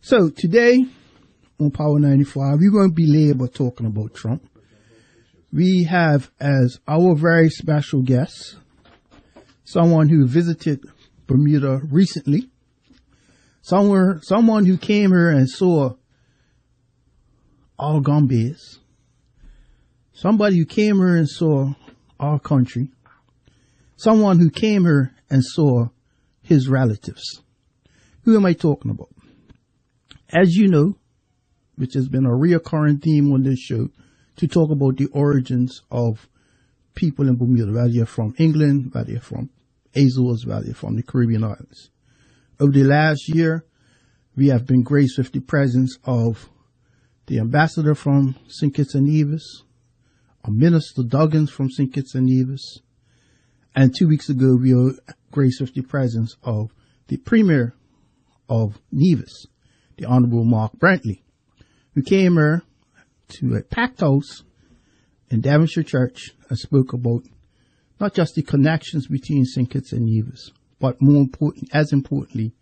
So today on Power 95, we're going to be labor talking about Trump. We have as our very special guest someone who visited Bermuda recently, someone who came here and saw our Gambias, somebody who came here and saw our country, someone who came here and saw his relatives. Who am I talking about? As you know, which has been a recurring theme on this show, to talk about the origins of people in Bermuda, whether you're from England, whether you're from Azores, whether you're from the Caribbean islands. Over the last year, we have been graced with the presence of the ambassador from St. Kitts and Nevis, a Minister Duggins from St. Kitts and Nevis, and 2 weeks ago, we were graced with the presence of the Premier of Nevis, the Honorable Mark Brantley, who came here to a packed house in Devonshire Church and spoke about not just the connections between St. Kitts and Nevis, but as importantly,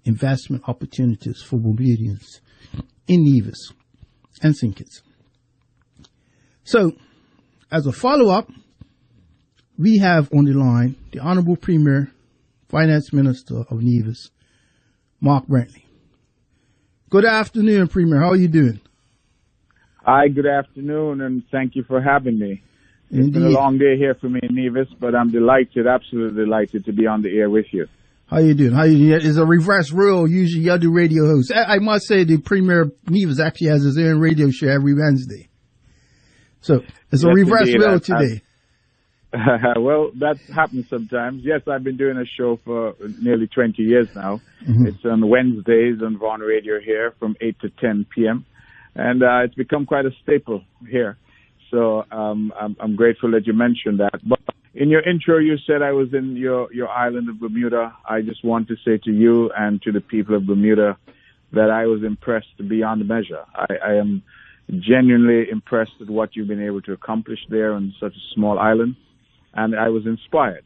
investment opportunities for Bermudians in Nevis and St. Kitts. So, as a follow-up, we have on the line the Honorable Premier, Finance Minister of Nevis, Mark Brantley. Good afternoon, Premier. How are you doing? Hi, good afternoon, and thank you for having me. It's Indeed. been a long day here for me in Nevis, but I'm delighted, absolutely delighted to be on the air with you. How you doing? It's a reverse role. Usually you're the radio host. I must say the Premier of Nevis actually has his own radio show every Wednesday. So it's a reverse role today. Well, that happens sometimes. Yes, I've been doing a show for nearly 20 years now. Mm-hmm. It's on Wednesdays on Vaughan Radio here from 8 to 10 p.m. And it's become quite a staple here. So I'm grateful that you mentioned that. But in your intro, you said I was in your island of Bermuda. I just want to say to you and to the people of Bermuda that I was impressed beyond measure. I am genuinely impressed with what you've been able to accomplish there on such a small island. And I was inspired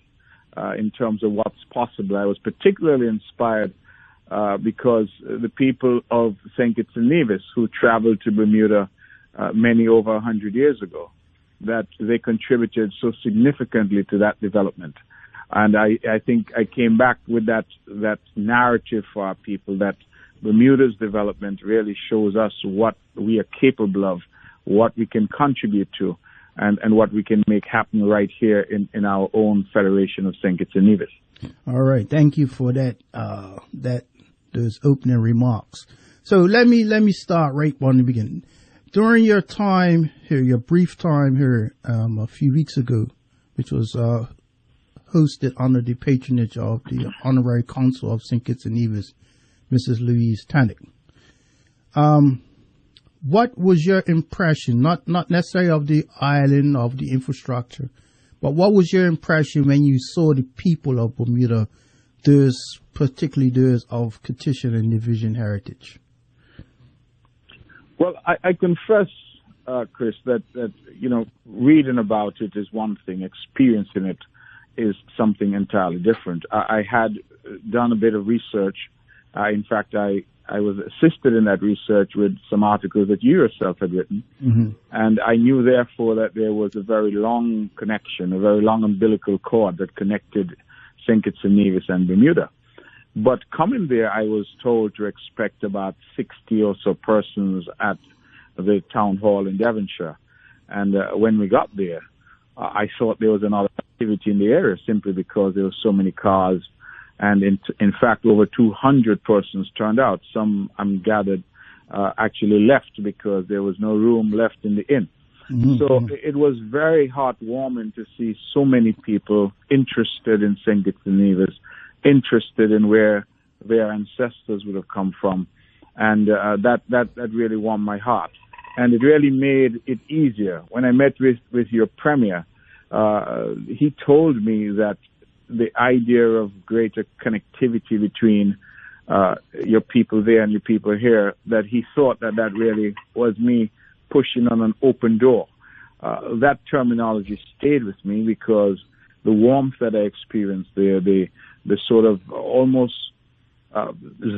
in terms of what's possible. I was particularly inspired because the people of St. Kitts and Nevis who traveled to Bermuda many over 100 years ago, that they contributed so significantly to that development. And I think I came back with that narrative for our people that Bermuda's development really shows us what we are capable of, what we can contribute to, and what we can make happen right here in our own Federation of St. Kitts and Nevis. All right. Thank you for that, those opening remarks. So let me start right from the beginning. During your time here, your brief time here, a few weeks ago, which was hosted under the patronage of the Honorary Consul of St. Kitts and Nevis, Mrs. Louise Tannick. What was your impression, not necessarily of the island, of the infrastructure, but what was your impression when you saw the people of Bermuda, particularly those of Caucasian and Nevisian heritage? Well, I confess, Chris, that reading about it is one thing, experiencing it is something entirely different. I had done a bit of research. In fact, I was assisted in that research with some articles that you yourself had written. Mm-hmm. And I knew, therefore, that there was a very long connection, a very long umbilical cord that connected St. Kitts and Nevis and Bermuda. But coming there, I was told to expect about 60 or so persons at the town hall in Devonshire. And when we got there, I thought there was another activity in the area simply because there were so many cars. And in fact, over 200 persons turned out. Some, I'm gathered, actually left because there was no room left in the inn. Mm-hmm. So it was very heartwarming to see so many people interested in St. Kitts and Nevis, interested in where their ancestors would have come from. And that really warmed my heart. And it really made it easier. When I met with your Premier, he told me that the idea of greater connectivity between your people there and your people here, that he thought that really was me pushing on an open door. That terminology stayed with me because the warmth that I experienced there, the sort of almost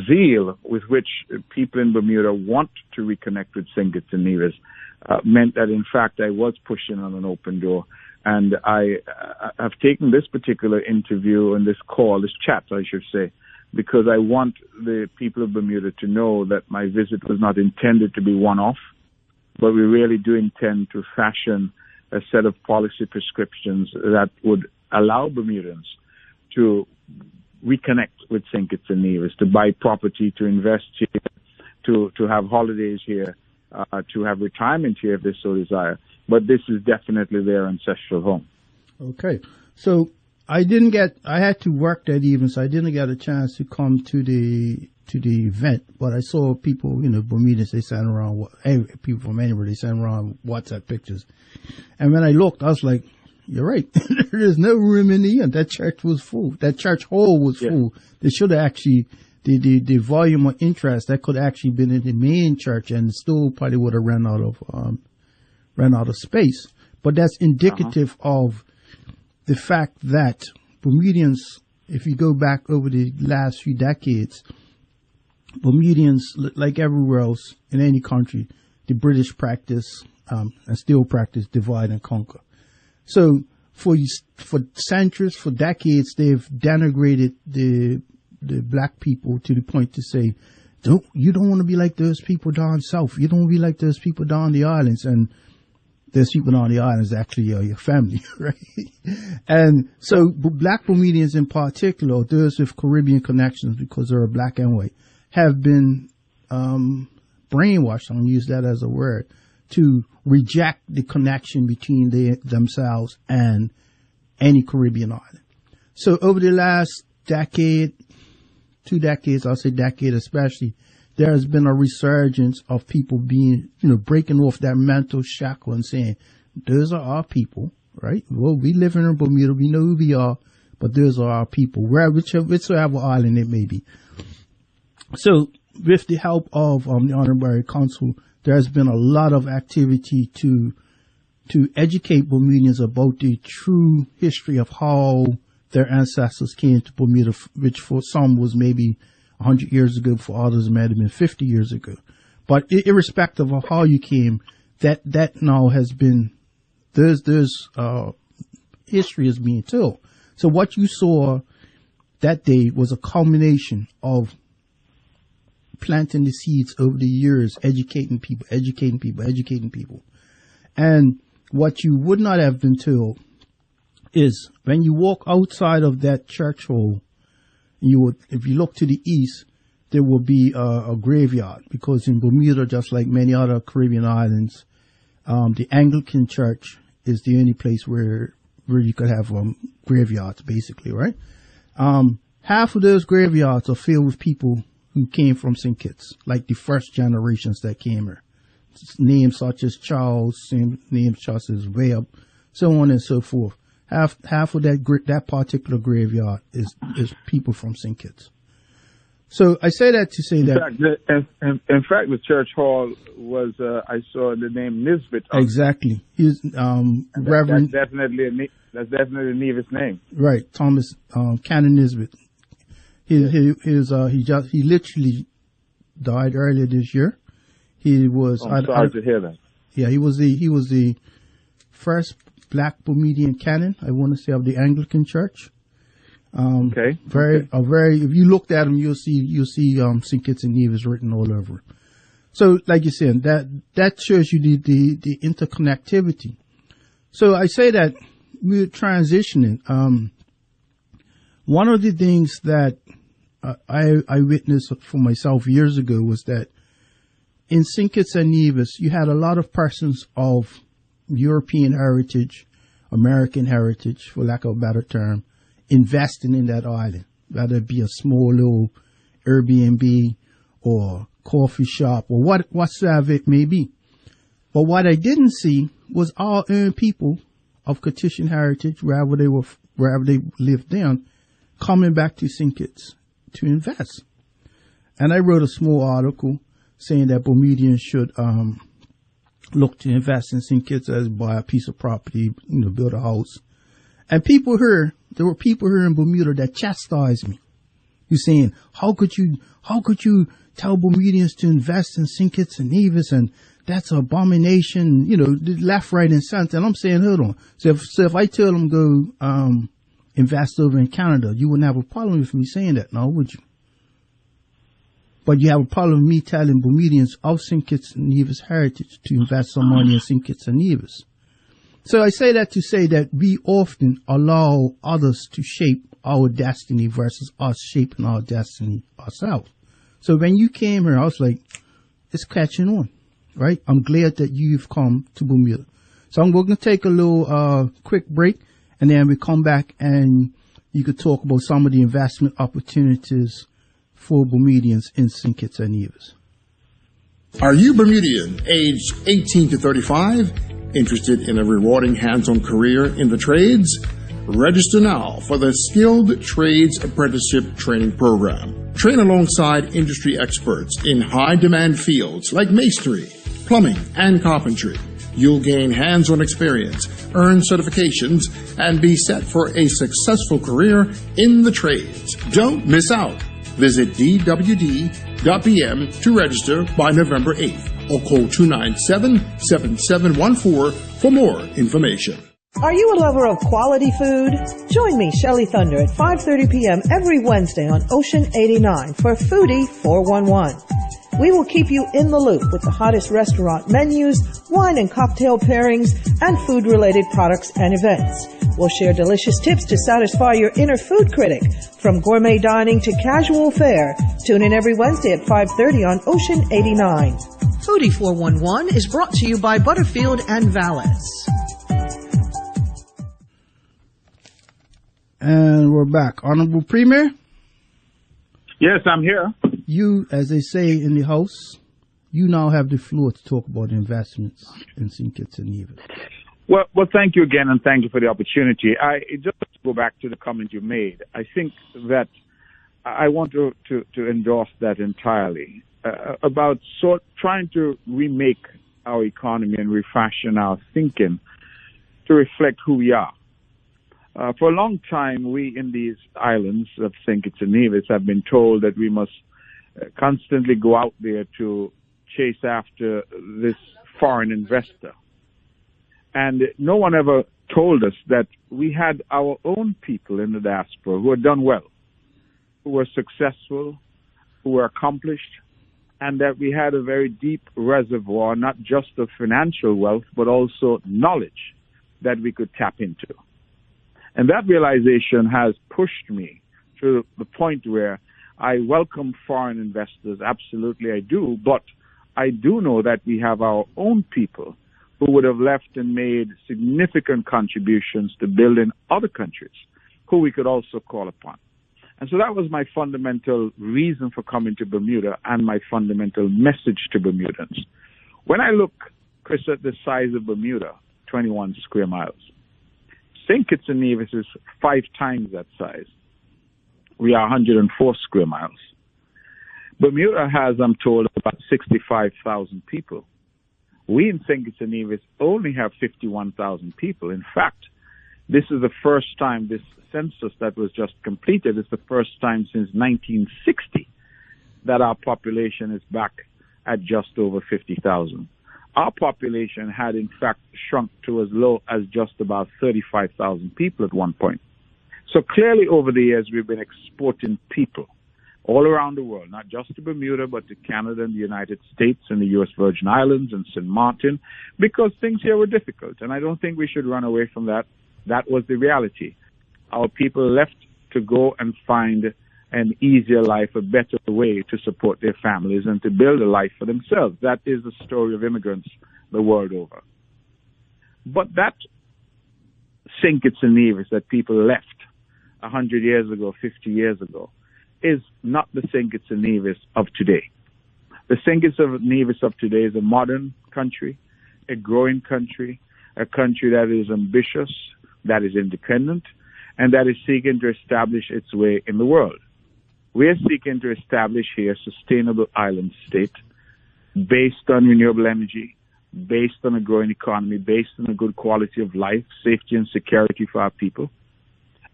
zeal with which people in Bermuda want to reconnect with St. Kitts and Nevis meant that, in fact, I was pushing on an open door. And I have taken this particular interview and this call, this chat, I should say, because I want the people of Bermuda to know that my visit was not intended to be one-off, but we really do intend to fashion a set of policy prescriptions that would allow Bermudans to reconnect with St. Kitts and Nevis, to buy property, to invest here, to have holidays here, to have retirement here if they so desire. But this is definitely their ancestral home. Okay. So I had to work that evening, so I didn't get a chance to come to the event, but I saw people, Bermudans, they sent around, people from anywhere, they sent around WhatsApp pictures. And when I looked, I was like, you're right. There's no room in the end. That church was full. That church hall was full. They should have actually, the volume of interest that could actually been in the main church and still probably would have ran out of space. But that's indicative of the fact that Bermudians, if you go back over the last few decades, Bermudians, like everywhere else in any country, the British practice and still practice divide and conquer. So for centuries, for decades, they've denigrated the black people to the point to say, you don't want to be like those people down south. You don't want to be like those people down the islands. And those people down the islands actually your family, right? And so black Bermudians in particular, those with Caribbean connections because they're black and white, have been brainwashed, I'm going to use that as a word, to reject the connection between themselves and any Caribbean island. So over the last decade, 2 decades, I'll say decade especially, there has been a resurgence of people being, breaking off that mental shackle and saying, those are our people, right? Well, we live in Bermuda, we know who we are, but those are our people, whichever island it may be. So with the help of the Honorary Consul, there has been a lot of activity to educate Bermudians about the true history of how their ancestors came to Bermuda, which for some was maybe 100 years ago, for others it might have been 50 years ago. But irrespective of how you came, that now has been, there's history is being told. So what you saw that day was a culmination of planting the seeds over the years, educating people. And what you would not have been told is when you walk outside of that church hall, if you look to the east, there will be a graveyard, because in Bermuda, just like many other Caribbean islands, the Anglican church is the only place where you could have graveyards, basically, right? Half of those graveyards are filled with people who came from St. Kitts, like the first generations that came here. Names such as Charles, names such as Webb, so on and so forth. Half of that particular graveyard is people from St. Kitts. So I say that to say in fact, the church hall was, I saw the name Nisbet. Exactly. He's, Reverend. That's definitely a Nevis name. Right. Thomas, Canon Nisbet. He literally died earlier this year. He was. I'm sorry to hear that. Yeah, he was the first black Bermudian canon, I want to say, of the Anglican Church. Okay. If you looked at him, you'll see St. Kitts and Nevis written all over. So, like you said, that shows you the interconnectivity. So I say that we're transitioning. One of the things that I witnessed for myself years ago was that in St. Kitts and Nevis, you had a lot of persons of European heritage, American heritage, for lack of a better term, investing in that island, whether it be a small little Airbnb or coffee shop or whatsoever it may be. But what I didn't see was our own people of Kittian heritage, wherever they lived then, coming back to St. Kitts to invest. And I wrote a small article saying that Bermudians should look to invest in St. Kitts as buy a piece of property, build a house. And there were people here in Bermuda that chastised me. You're saying, how could you tell Bermudians to invest in St. Kitts and Nevis, and that's an abomination, left, right, and center. And I'm saying, hold on. So if I tell them go invest over in Canada, you wouldn't have a problem with me saying that, no, would you? But you have a problem with me telling Bermudians of St. Kitts and Nevis heritage to invest some money in St. Kitts and Nevis. So I say that to say that we often allow others to shape our destiny versus us shaping our destiny ourselves. So when you came here, I was like, it's catching on, right? I'm glad that you've come to Bermuda. So I'm going to take a little quick break, and then we come back and you could talk about some of the investment opportunities for Bermudians in St. Kitts and Nevis. Are you Bermudian, aged 18 to 35, interested in a rewarding hands-on career in the trades? Register now for the Skilled Trades Apprenticeship Training Program. Train alongside industry experts in high-demand fields like masonry, plumbing, and carpentry. You'll gain hands-on experience, earn certifications, and be set for a successful career in the trades. Don't miss out. Visit dwd.bm to register by November 8th or call 297-7714 for more information. Are you a lover of quality food? Join me, Shelley Thunder, at 5:30 p.m. every Wednesday on Ocean 89 for Foodie 411. We will keep you in the loop with the hottest restaurant menus, wine and cocktail pairings, and food-related products and events. We'll share delicious tips to satisfy your inner food critic, from gourmet dining to casual fare. Tune in every Wednesday at 5:30 on Ocean 89. Foodie 411 is brought to you by Butterfield and Vallis. And we're back. Honorable Premier? Yes, I'm here. You, as they say in the House, you now have the floor to talk about investments in St. Kitts and Nevis. Well, thank you again, and thank you for the opportunity. Just to go back to the comment you made, I think that I want to endorse that entirely, about trying to remake our economy and refashion our thinking to reflect who we are. For a long time, we in these islands of St. Kitts and Nevis have been told that we must constantly go out there to chase after this foreign investor. And no one ever told us that we had our own people in the diaspora who had done well, who were successful, who were accomplished, and that we had a very deep reservoir, not just of financial wealth, but also knowledge that we could tap into. And that realization has pushed me to the point where I welcome foreign investors. Absolutely, I do. But I do know that we have our own people who would have left and made significant contributions to building other countries who we could also call upon. And so that was my fundamental reason for coming to Bermuda and my fundamental message to Bermudans. When I look, Chris, at the size of Bermuda, 21 square miles, St. Kitts and Nevis is 5 times that size. We are 104 square miles. Bermuda has, I'm told, about 65,000 people. We in St. Kitts and Nevis only have 51,000 people. In fact, this is the first time, this census that was just completed is the first time since 1960 that our population is back at just over 50,000. Our population had, in fact, shrunk to as low as just about 35,000 people at one point. So clearly over the years, we've been exporting people all around the world, not just to Bermuda, but to Canada and the United States and the U.S. Virgin Islands and St. Martin, because things here were difficult. And I don't think we should run away from that. That was the reality. Our people left to go and find an easier life, a better way to support their families and to build a life for themselves. That is the story of immigrants the world over. But that St. Kitts and Nevis that people left 100 years ago, 50 years ago, is not the St. Kitts and Nevis of today. The St. Kitts and Nevis of today is a modern country, a growing country, a country that is ambitious, that is independent, and that is seeking to establish its way in the world. We are seeking to establish here a sustainable island state based on renewable energy, based on a growing economy, based on a good quality of life, safety and security for our people.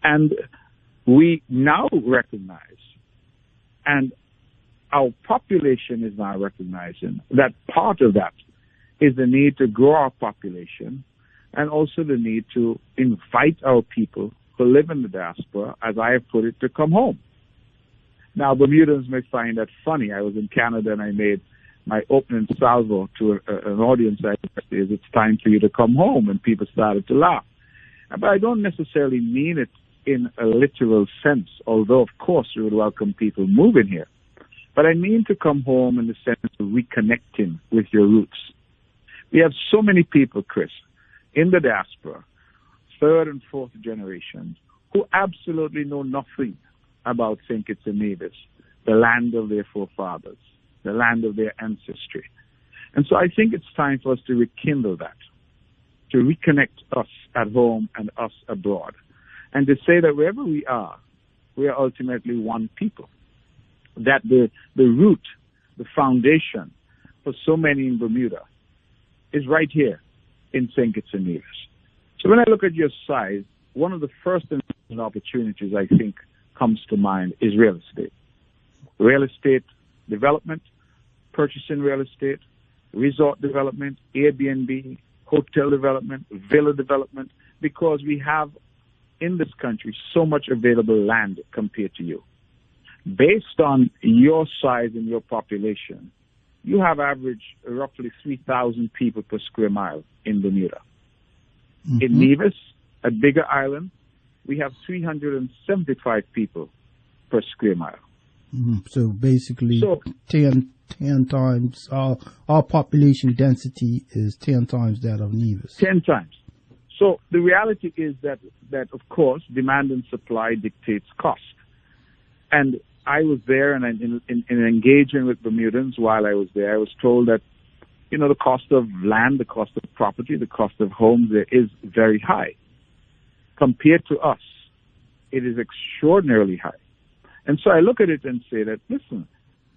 And we now recognize And our population is now recognizing that part of that is the need to grow our population and also the need to invite our people who live in the diaspora, as I have put it, to come home. Now, Bermudans may find that funny. I was in Canada and I made my opening salvo to an audience. I said, it's time for you to come home, and people started to laugh. But I don't necessarily mean it in a literal sense, although, of course, we would welcome people moving here. But I mean to come home in the sense of reconnecting with your roots. We have so many people, Chris, in the diaspora, third and fourth generations, who absolutely know nothing about St. Kitts and Nevis, the land of their forefathers, the land of their ancestry. And so I think it's time for us to rekindle that, to reconnect us at home and us abroad, and to say that wherever we are ultimately one people, that the root, the foundation for so many in Bermuda is right here in St. Kitts and Nevis. So when I look at your size, one of the first opportunities I think comes to mind is real estate. Real estate development, purchasing real estate, resort development, Airbnb, hotel development, villa development, because we have in this country so much available land compared to you. Based on your size and your population, you have average roughly 3,000 people per square mile in Bermuda. Mm-hmm. In Nevis, a bigger island, we have 375 people per square mile. Mm-hmm. So basically 10 times, our population density is 10 times that of Nevis. 10 times. So the reality is that of course, demand and supply dictates cost. And I was there, and in engaging with Bermudans while I was there, I was told that, the cost of land, the cost of property, the cost of homes there is very high. Compared to us, it is extraordinarily high. And so I look at it and say that, listen,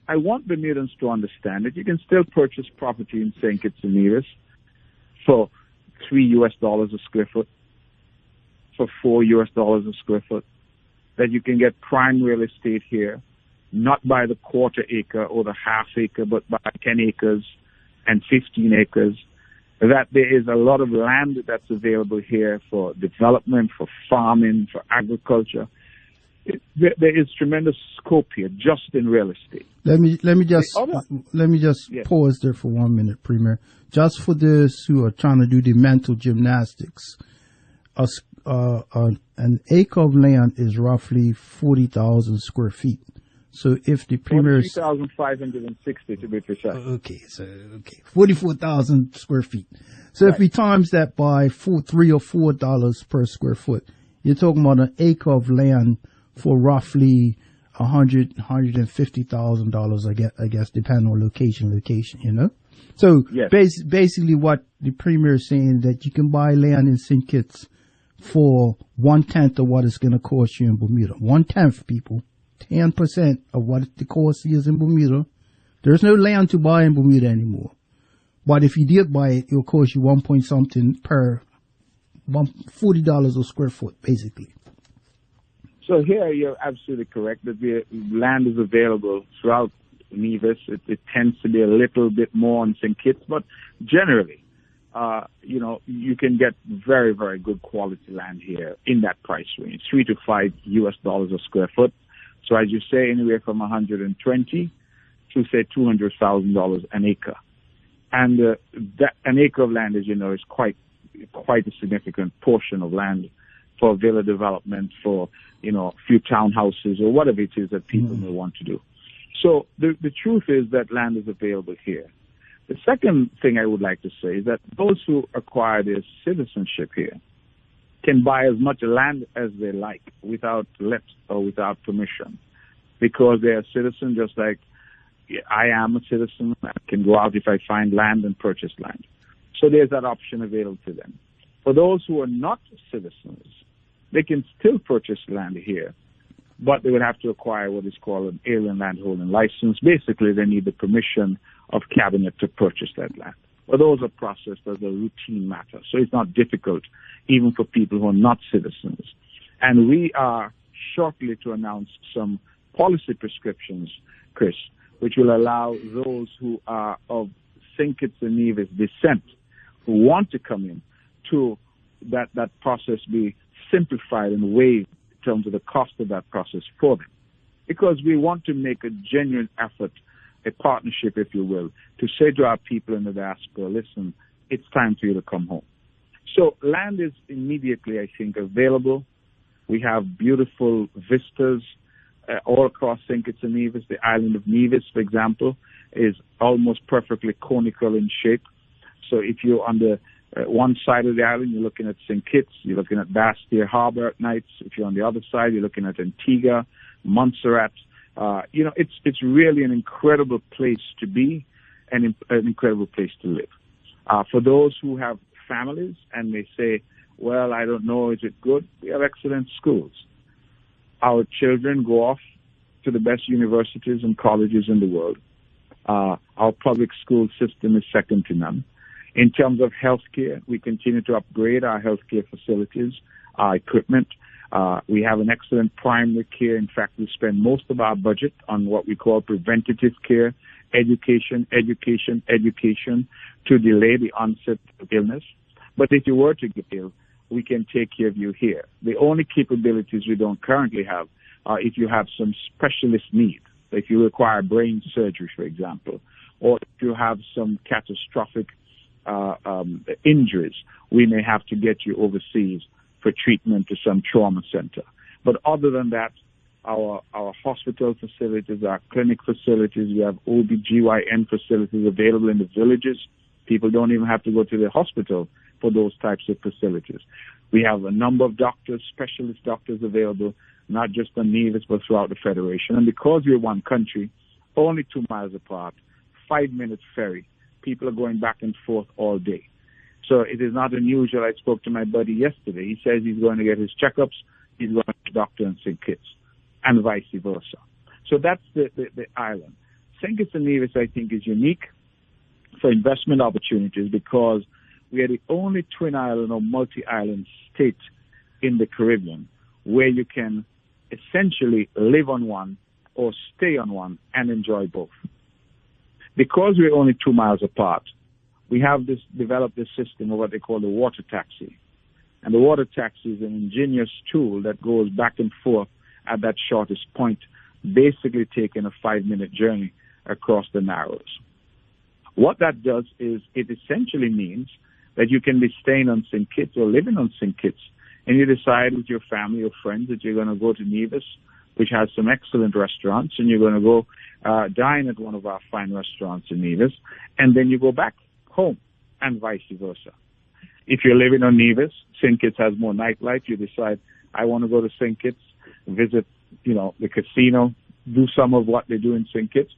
I want Bermudans to understand that you can still purchase property in St. Kitts and Nevis for $3 a square foot, for $4 a square foot, that you can get prime real estate here, not by the quarter acre or the half acre, but by 10 acres and 15 acres, that there is a lot of land that's available here for development, for farming, for agriculture. There is tremendous scope here just in real estate. Let me just yes. Pause there for 1 minute, Premier. Just for those who are trying to do the mental gymnastics, an acre of land is roughly 40,000 square feet. So if the Premier 3,560 to be precise. Okay, 44,000 square feet. So right. If we times that by $3 or $4 per square foot, you're talking about an acre of land for roughly $150,000, I guess, depending on location, So yes. Basically what the Premier is saying, that you can buy land in St. Kitts for 1/10 of what it's going to cost you in Bermuda. 1/10, people. 10% of what the cost is in Bermuda. There's no land to buy in Bermuda anymore. But if you did buy it, it'll cost you $1 per $40 a square foot, basically. So here you're absolutely correct that the land is available throughout Nevis. It tends to be a little bit more in St. Kitts, but generally, you can get very, very good quality land here in that price range, $3 to $5 a square foot. So as you say, anywhere from $120 to say $200,000 an acre. And an acre of land, as you know, is quite a significant portion of land for villa development, for a few townhouses or whatever it is that people may want to do. So the truth is that land is available here. The second thing I would like to say is that those who acquire their citizenship here can buy as much land as they like without let or without permission, because they are citizens just like I am a citizen. I can go out if I find land and purchase land. So there's that option available to them. For those who are not citizens, they can still purchase land here, but they would have to acquire what is called an alien landholding license. Basically, they need the permission of cabinet to purchase that land. But those are processed as a routine matter, so it's not difficult even for people who are not citizens. And we are shortly to announce some policy prescriptions, Chris, which will allow those who are of St. Kitts and Nevis descent who want to come in to that process be simplified and waived in terms of the cost of that process for them. Because we want to make a genuine effort, a partnership, if you will, to say to our people in the diaspora, listen, it's time for you to come home. So land is immediately, I think, available. We have beautiful vistas all across St. Kitts and Nevis. The island of Nevis, for example, is almost perfectly conical in shape. So if you're on the one side of the island, you're looking at St. Kitts, you're looking at Bastille Harbor at nights. If you're on the other side, you're looking at Antigua, Montserrat. It's really an incredible place to be and an incredible place to live. For those who have families and they say, well, I don't know, is it good? We have excellent schools. Our children go off to the best universities and colleges in the world. Our public school system is second to none. In terms of healthcare, we continue to upgrade our healthcare facilities, our equipment. We have an excellent primary care. In fact, we spend most of our budget on what we call preventative care, education to delay the onset of illness. But if you were to get ill, we can take care of you here. The only capabilities we don't currently have are if you have some specialist need, if you require brain surgery, for example, or if you have some catastrophic injuries, we may have to get you overseas for treatment to some trauma center. But other than that, our hospital facilities, our clinic facilities, we have OB/GYN facilities available in the villages. People don't even have to go to the hospital for those types of facilities. We have a number of doctors, specialist doctors available, not just on Nevis, but throughout the Federation. And because we're one country, only 2 miles apart, 5-minute ferry, people are going back and forth all day. So it is not unusual. I spoke to my buddy yesterday. He says he's going to get his checkups. He's going to the doctor in St. Kitts, and vice versa. So that's the island. St. Kitts and Nevis, I think, is unique for investment opportunities because we are the only twin island or multi-island state in the Caribbean where you can essentially live on one or stay on one and enjoy both. Because we're only 2 miles apart, we have developed this system of what they call the water taxi. And the water taxi is an ingenious tool that goes back and forth at that shortest point, basically taking a 5-minute journey across the Narrows. What that does is it essentially means that you can be staying on St. Kitts or living on St. Kitts, and you decide with your family or friends that you're going to go to Nevis, which has some excellent restaurants, and you're going to go dine at one of our fine restaurants in Nevis, and then you go back home, and vice versa. If you're living on Nevis, St. Kitts has more nightlife. You decide, I want to go to St. Kitts, visit, the casino, do some of what they do in St. Kitts.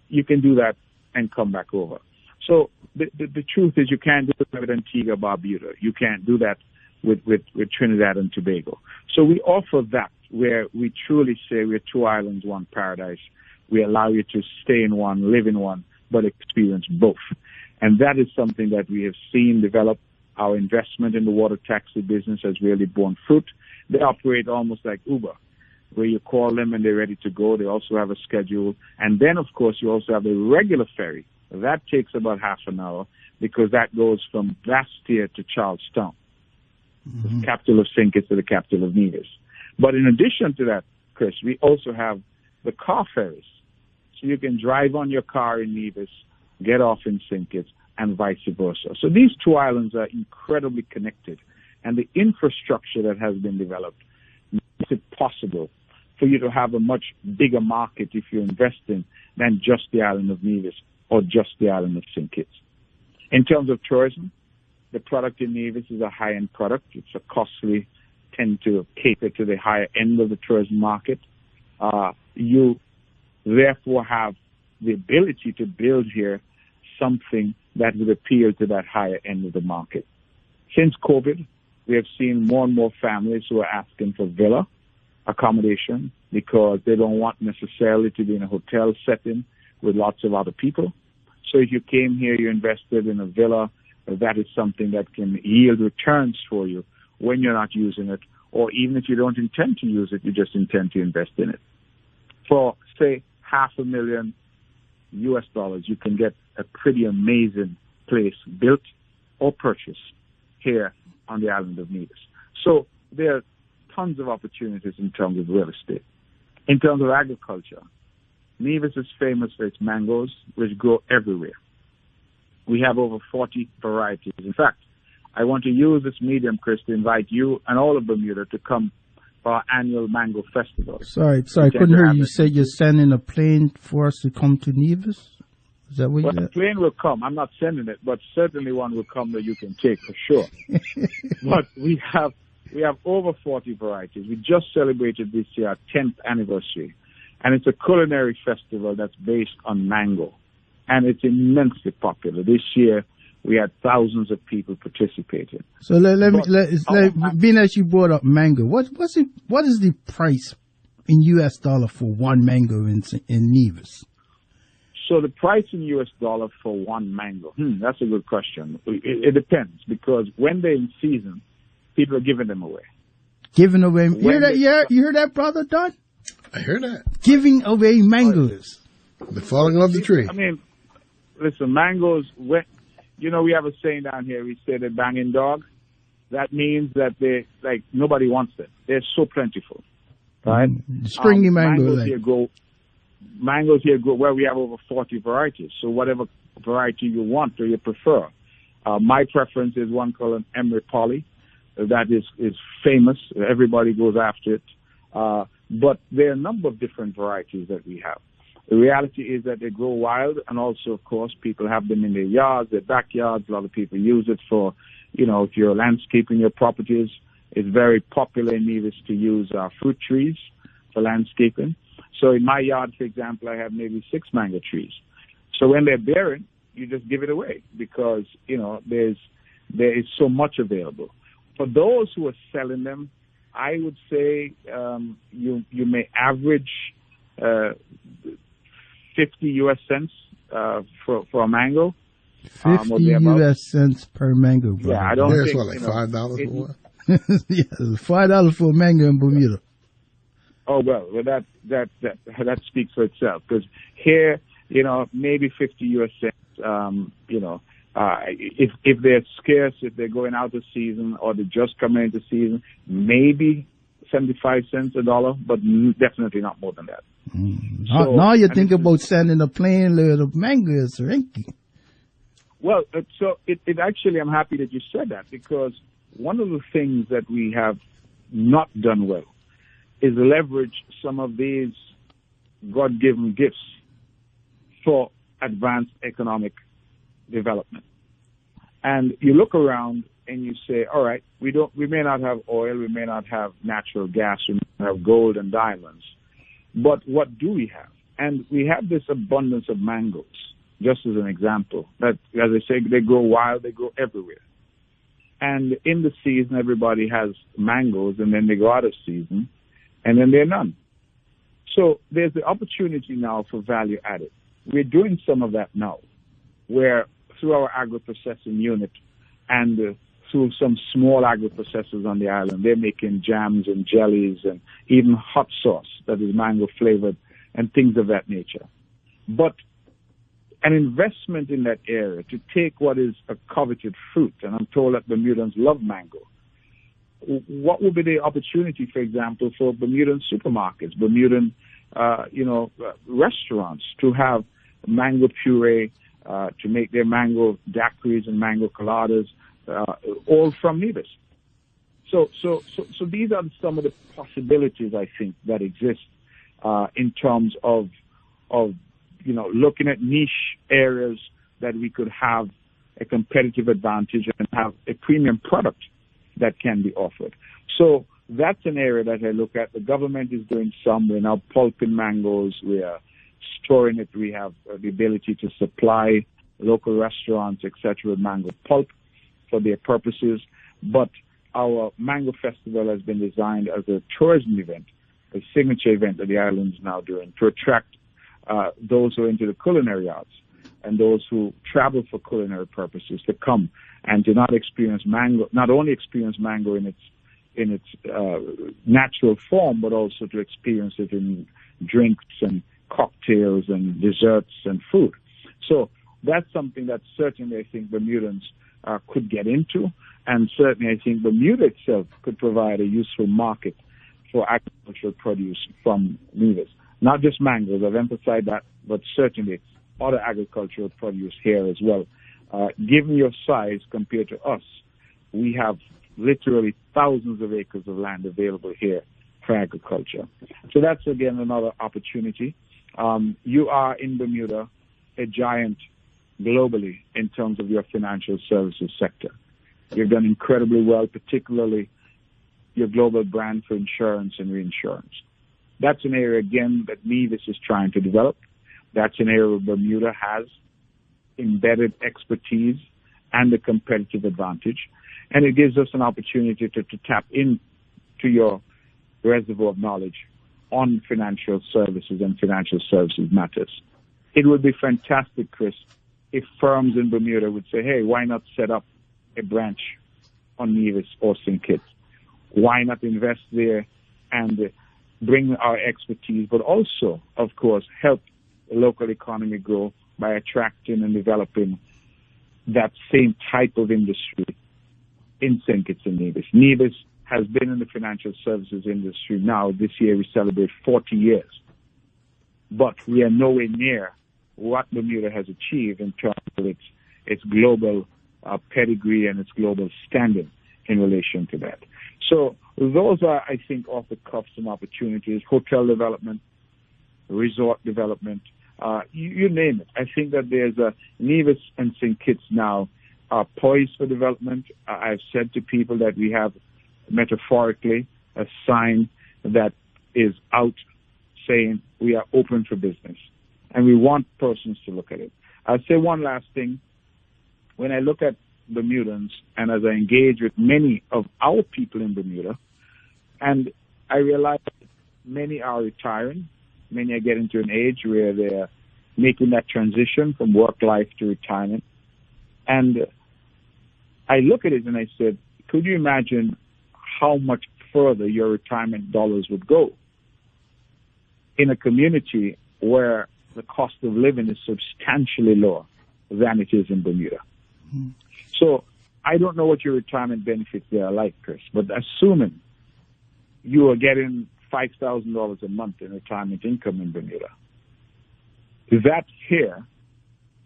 You can do that and come back over. So the truth is you can't do that with Antigua, Barbuda. You can't do that with Trinidad and Tobago. So we offer that where we truly say we're 2 islands, 1 paradise. We allow you to stay in one, live in one, but experience both. And that is something that we have seen develop. Our investment in the water taxi business has really borne fruit. They operate almost like Uber, where you call them and they're ready to go. They also have a schedule. And then, of course, you also have a regular ferry. That takes about half an hour because that goes from Bastille to Charlestown, the capital of St. Kitts to the capital of Nevis. But in addition to that, Chris, we also have the car ferries. So you can drive on your car in Nevis, get off in St. Kitts, and vice versa. So these 2 islands are incredibly connected, and the infrastructure that has been developed makes it possible for you to have a much bigger market if you invest in than just the island of Nevis or just the island of St. Kitts. In terms of tourism, the product in Nevis is a high-end product. It's a costly, tend to cater to the higher end of the tourism market. You therefore have the ability to build here something that would appeal to that higher end of the market. Since COVID, we have seen more and more families who are asking for villa accommodation because they don't want necessarily to be in a hotel setting with lots of other people. So if you came here, you invested in a villa, that is something that can yield returns for you when you're not using it, or even if you don't intend to use it, you just intend to invest in it. For, say, $500,000 US, you can get a pretty amazing place built or purchased here on the island of Nevis. So there are tons of opportunities in terms of real estate. In terms of agriculture, Nevis is famous for its mangoes, which grow everywhere. We have over 40 varieties. In fact, I want to use this medium, Chris, to invite you and all of Bermuda to come for our annual mango festival. Sorry, couldn't hear you. You said you're sending a plane for us to come to Nevis? Is that what you said? A plane will come. I'm not sending it, but certainly one will come that you can take for sure. But we have over 40 varieties. We just celebrated this year our 10th anniversary. And it's a culinary festival that's based on mango. And it's immensely popular. This year, we had thousands of people participating. So being as you brought up mango, what is the price in US dollar for one mango in Nevis? So the price in US dollar for one mango, that's a good question. It depends, because when they're in season, people are giving them away. Giving away, you hear that, brother Don? I hear that. Giving away mangoes. They're falling off the tree. I mean, listen, mangoes, we have a saying down here, we say they're banging dog. That means that nobody wants them. They're so plentiful, right? Stringy mango. Mangoes here grow where we have over 40 varieties. So whatever variety you want or you prefer. My preference is one called an Emery Polly. That is famous. Everybody goes after it. But there are a number of different varieties that we have. The reality is that they grow wild, and also, of course, people have them in their yards, their backyards. A lot of people use it for, if you're landscaping your properties. It's very popular in Nevis to use fruit trees for landscaping. So in my yard, for example, I have maybe 6 mango trees. So when they're bearing, you just give it away because, there is so much available. For those who are selling them, I would say you may average 50 US cents for a mango. 50 US cents per mango, bro. Yeah, I don't think... There's like $5 for what? Yeah, $5 for a mango in Bermuda. Oh, well, that speaks for itself. Because here, maybe 50 US cents, if they're scarce, if they're going out of season or they're just coming into season, maybe 75 cents, $1, but definitely not more than that. So, now you think about sending a plane load of mangoes, right? Well, so it actually, I'm happy that you said that, because one of the things that we have not done well is leverage some of these God-given gifts for advanced economic development. And you look around and you say, all right, we may not have oil, we may not have natural gas, we may not have gold and diamonds, but what do we have? And we have this abundance of mangoes, just as an example, that, as I say, they grow wild, they grow everywhere. And in the season, everybody has mangoes, and then they go out of season, and then they're none. So there's the opportunity now for value added. We're doing some of that now, where through our agro-processing unit and through some small agro-processors on the island, they're making jams and jellies and even hot sauce that is mango-flavored and things of that nature. But an investment in that area to take what is a coveted fruit, and I'm told that Bermudans love mango, what would be the opportunity, for example, for Bermudan supermarkets, Bermudan, restaurants to have mango puree, to make their mango daiquiris and mango coladas, all from Nevis. So these are some of the possibilities, I think, that exist in terms of looking at niche areas that we could have a competitive advantage and have a premium product that can be offered. So that's an area that I look at. The government is doing some. We're now pulping mangoes. We are storing it. We have the ability to supply local restaurants, etc., with mango pulp for their purposes. But our mango festival has been designed as a tourism event, a signature event that the island is now doing to attract those who are into the culinary arts and those who travel for culinary purposes to come and to not only experience mango in its natural form, but also to experience it in drinks and cocktails and desserts and food. So that's something that certainly I think Bermudans could get into, and certainly I think Bermuda itself could provide a useful market for agricultural produce from Nevis. Not just mangoes, I've emphasized that, but certainly other agricultural produce here as well. Given your size compared to us, we have literally thousands of acres of land available here for agriculture. So that's, again, another opportunity. You are in Bermuda a giant globally in terms of your financial services sector. You've done incredibly well, particularly your global brand for insurance and reinsurance. That's an area, again, that Nevis is trying to develop. That's an area where Bermuda has embedded expertise and a competitive advantage. And it gives us an opportunity to tap into your reservoir of knowledge on financial services and financial services matters. It would be fantastic, Chris, if firms in Bermuda would say, hey, why not set up a branch on Nevis or St. Kitts? Why not invest there and bring our expertise, but also, of course, help the local economy grow by attracting and developing that same type of industry in St. Kitts and Nevis. Nevis has been in the financial services industry now. This year we celebrate 40 years. But we are nowhere near what Bermuda has achieved in terms of its global pedigree and its global standing in relation to that. So those are, I think, off the cuff some opportunities: hotel development, resort development, you name it. I think that there's Nevis and St. Kitts now are poised for development. I've said to people that we have, metaphorically, a sign that is out saying we are open for business, and we want persons to look at it. I'll say one last thing. When I look at Bermudans, and as I engage with many of our people in Bermuda, and I realize that many are retiring, many are getting to an age where they're making that transition from work life to retirement. And I look at it and I said, could you imagine how much further your retirement dollars would go in a community where the cost of living is substantially lower than it is in Bermuda? Mm. So I don't know what your retirement benefits there are like, Chris, but assuming you are getting $5,000 a month in retirement income in Bermuda, that here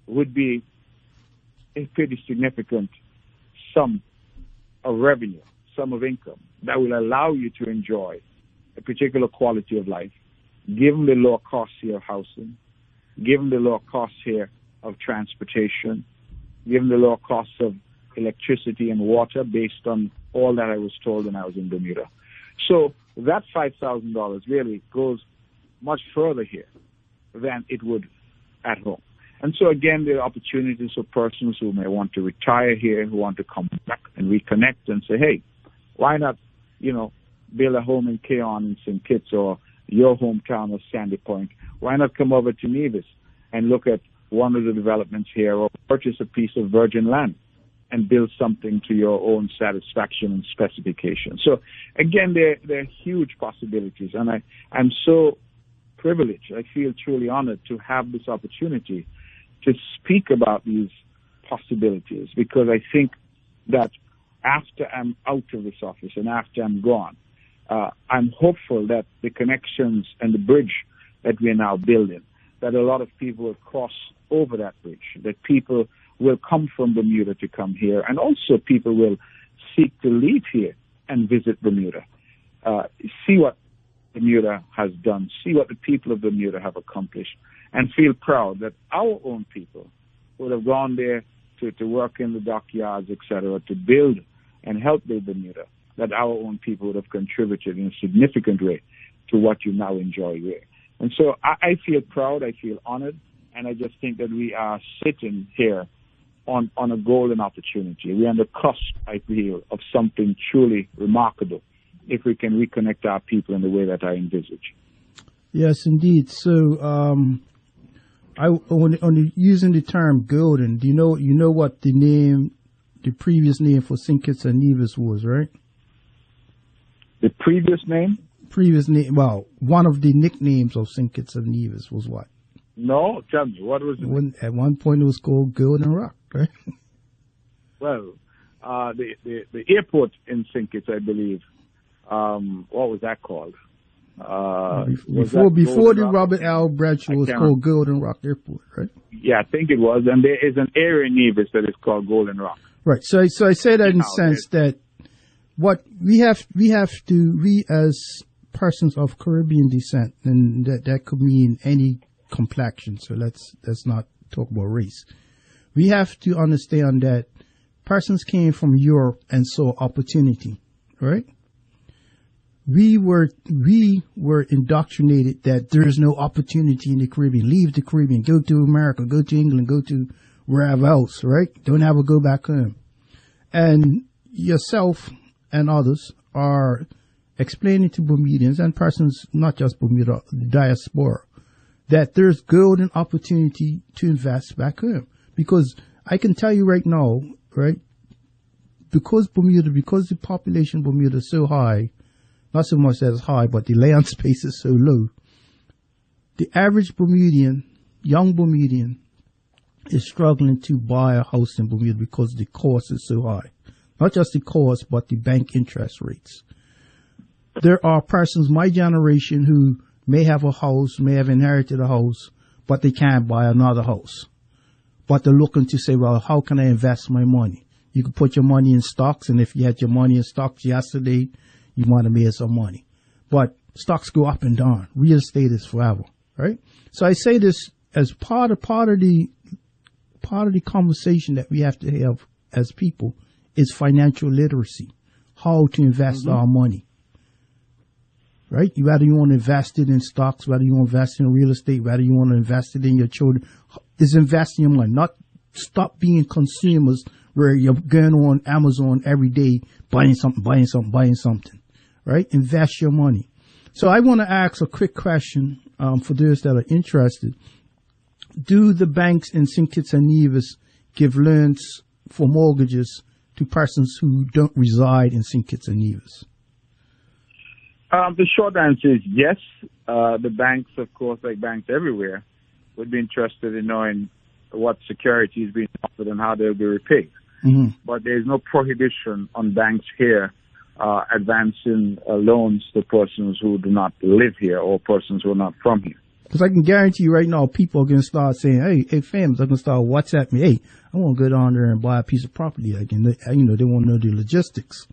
would be a pretty significant sum of revenue, sum of income that will allow you to enjoy a particular quality of life, given the lower costs here of housing, given the lower costs here of transportation, given the lower costs of electricity and water based on all that I was told when I was in Bermuda. So that $5,000 really goes much further here than it would at home. And so again, there are opportunities for persons who may want to retire here, who want to come back and reconnect and say, hey, why not, build a home in Keon in St. Kitts or your hometown of Sandy Point? Why not come over to Nevis and look at one of the developments here, or purchase a piece of virgin land and build something to your own satisfaction and specification? So again, there are huge possibilities, and I'm so privileged. I feel truly honored to have this opportunity to speak about these possibilities, because I think that after I'm out of this office and after I'm gone, I'm hopeful that the connections and the bridge that we are now building, that a lot of people will cross over that bridge, that people will come from Bermuda to come here, and also people will seek to leave here and visit Bermuda, see what Bermuda has done, see what the people of Bermuda have accomplished, and feel proud that our own people would have gone there to work in the dockyards, etc., to build and help build Bermuda, that our own people would have contributed in a significant way to what you now enjoy here. And so I feel proud, I feel honored, and I just think that we are sitting here on a golden opportunity. We're on the cusp, I feel, of something truly remarkable if we can reconnect our people in the way that I envisage. Yes, indeed. So, on using the term golden, do you know what the previous name for St. Kitts and Nevis was, right? The previous name? previous name, well, one of the nicknames of St. Kitts and Nevis was what? No, tell me, what was it? At one point it was called Golden Rock, right? Well, the airport in St. Kitts, I believe, what was that called? Before the Robert L. Bradshaw was called Golden Rock Airport, right? Yeah, I think it was. And there is an area in Nevis that is called Golden Rock. Right. So I say that in the sense that what we as persons of Caribbean descent, and that could mean any complexion. So let's not talk about race. We have to understand that persons came from Europe and saw opportunity, right? We were indoctrinated that there is no opportunity in the Caribbean. Leave the Caribbean, go to America, go to England, go to wherever else, right? Don't ever go back home. And yourself and others are explaining to Bermudians and persons, not just Bermuda, the diaspora, that there's golden opportunity to invest back home. Because I can tell you right now, right, because the population of Bermuda is so high, not so much that it's high, but the land space is so low, the average Bermudian, young Bermudian, is struggling to buy a house in Bermuda because the cost is so high. Not just the cost, but the bank interest rates. There are persons, my generation, who may have a house, may have inherited a house, but they can't buy another house. But they're looking to say, well, how can I invest my money? You can put your money in stocks, and if you had your money in stocks yesterday, you might have made some money. But stocks go up and down. Real estate is forever, right? So I say this as part of the conversation that we have to have as people is financial literacy, how to invest our money, right? Whether you want to invest it in stocks, whether you want to invest in real estate, whether you want to invest it in your children, is investing your money. Not stop being consumers where you're going on Amazon every day, buying something, right? Invest your money. So I want to ask a quick question for those that are interested. Do the banks in St. Kitts and Nevis give loans for mortgages to persons who don't reside in St. Kitts and Nevis? The short answer is yes. The banks, of course, like banks everywhere, would be interested in knowing what security is being offered and how they'll be repaid. Mm-hmm. But there's no prohibition on banks here advancing loans to persons who do not live here or persons who are not from here. Because I can guarantee you right now, people are going to start saying, hey, families are going to start WhatsApp me. Hey, I want to go down there and buy a piece of property. They want to know the logistics.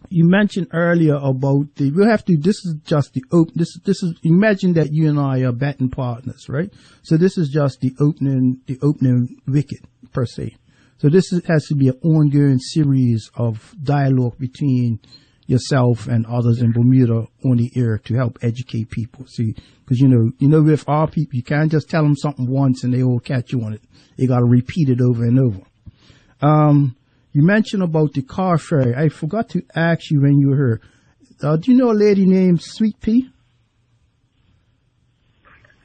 You mentioned earlier about this is just the open, this is, imagine that you and I are betting partners, right? So this is just the opening wicket per se. So has to be an ongoing series of dialogue between yourself and others in Bermuda on the air to help educate people. See, because with our people, you can't just tell them something once and they all catch you on it. You got to repeat it over and over. You mentioned about the car ferry. I forgot to ask you when you were here. Do you know a lady named Sweet Pea?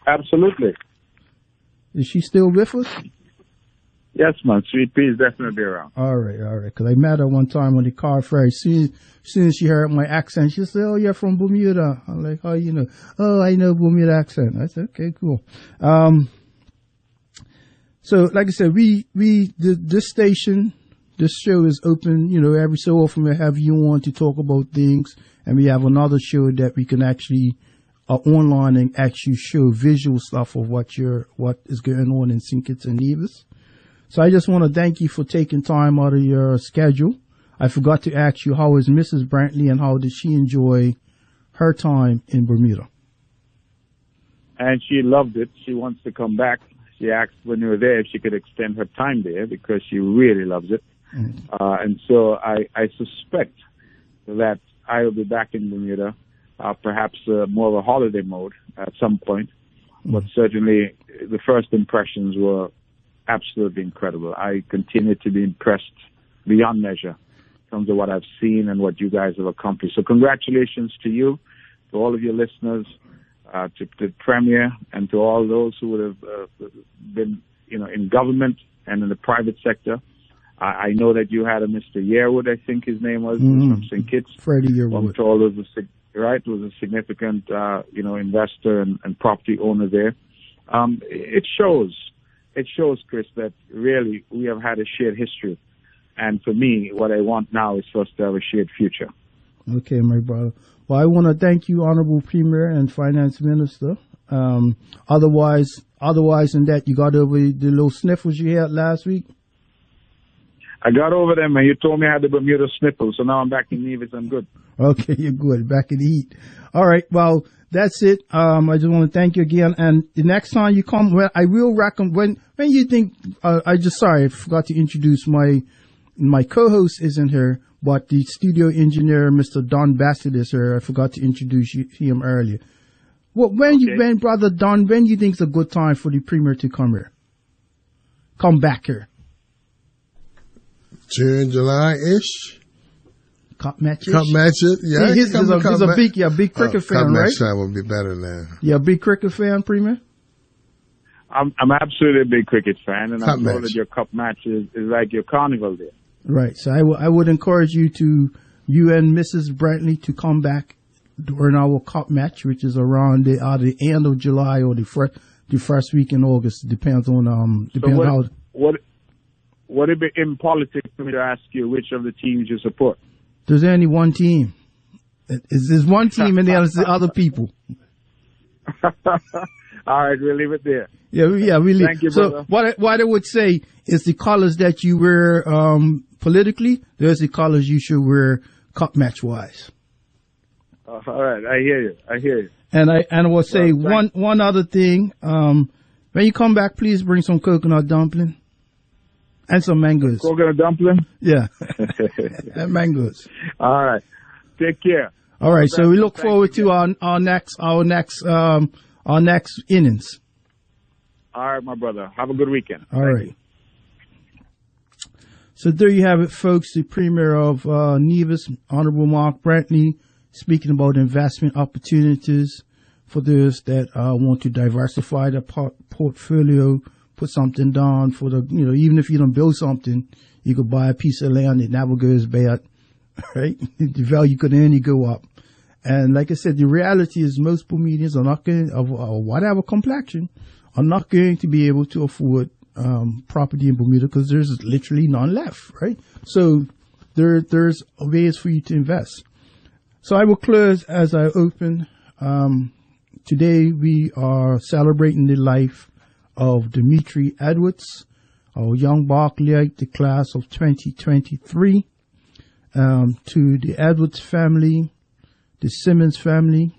Absolutely. Is she still with us? Yes, man. Sweet Pea is definitely around. All right. Because I met her one time on the car ferry. As soon as she heard my accent, she said, "Oh, you're from Bermuda." I'm like, "How you know?" "Oh, I know Bermuda accent." I said, "Okay, cool." So, like I said, this station, this show is open. Every so often we have you on to talk about things, and we have another show that we can actually online and actually show visual stuff of what is going on in St. Kitts and Nevis. So I just want to thank you for taking time out of your schedule. I forgot to ask you, how is Mrs. Brantley and how did she enjoy her time in Bermuda? And she loved it. She wants to come back. She asked when we were there if she could extend her time there because she really loves it. Mm-hmm. And so I suspect that I will be back in Bermuda, perhaps more of a holiday mode at some point. Mm-hmm. But certainly the first impressions were absolutely incredible. I continue to be impressed beyond measure in terms of what I've seen and what you guys have accomplished. So congratulations to you, to all of your listeners, to the Premier, and to all those who would have been, in government and in the private sector. I know that you had a Mr. Yearwood, I think his name was, from St. Kitts. Freddie Yearwood. I'm told was a significant, investor and property owner there. It shows, Chris, that really we have had a shared history. And for me, what I want now is for us to have a shared future. Okay, my brother. Well, I want to thank you, Honorable Premier and Finance Minister. Otherwise than that, you got over the little sniffles you had last week? I got over them, and you told me I had the Bermuda sniffles, so now I'm back in Nevis. I'm good. Okay, you're good. Back in the heat. All right. Well, that's it. I just want to thank you again. And the next time you come, well, I will recommend when you think. I forgot to introduce my co-host isn't here, but the studio engineer, Mr. Don Bassett, is here. I forgot to introduce him earlier. Well, when Brother Don, when you think is a good time for the Premier to come here? Come back here. June, July-ish. Cup matches? Cup matches, yeah. He's a big cricket fan, cup right? Next time will be better now. Yeah, big cricket fan, Premier? I'm absolutely a big cricket fan, and I know match. that your cup match is like your carnival there. Right. So I would encourage you and Mrs. Brantley to come back during our cup match, which is around the end of July or the first week in August. Depends on Would it be impolitic for me to ask you which of the teams you support? There's only one team. There's one team and there's the other people. All right, we'll leave it there. Yeah, we leave. Thank you, so brother. what I would say is the colors that you wear politically, there's the colors you should wear cup match wise. All right, I hear you. And I will say one other thing. When you come back, please bring some coconut dumpling. And some mangoes. Coconut dumpling? Yeah. And mangoes. All right. Take care. All right. So we look forward to our next innings. All right, my brother. Have a good weekend. All right. So there you have it, folks. The Premier of Nevis, Honorable Mark Brantley, speaking about investment opportunities for those that want to diversify their portfolio. Put something down for even if you don't build something, you could buy a piece of land that never goes bad, right? The value could only go up. And like I said, the reality is most Bermudians are not going, of whatever complexion, are not going to be able to afford property in Bermuda because there's literally none left, right? So there's ways for you to invest. So I will close as I open. Today we are celebrating the life of Dimitri Edwards, our young Barclayite, the class of 2023, to the Edwards family, the Simons family,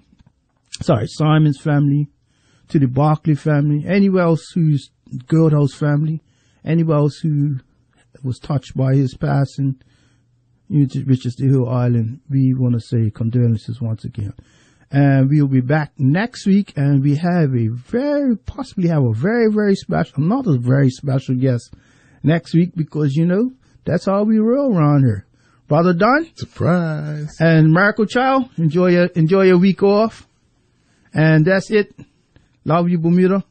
to the Barclay family, anyone else who's Goldhouse family, anyone else who was touched by his passing, which is the whole island. We want to say condolences once again. And we'll be back next week, and we have a very special guest next week because, that's how we roll around here. Brother Don. Surprise. And Miracle Child, enjoy your week off. And that's it. Love you, Bermuda.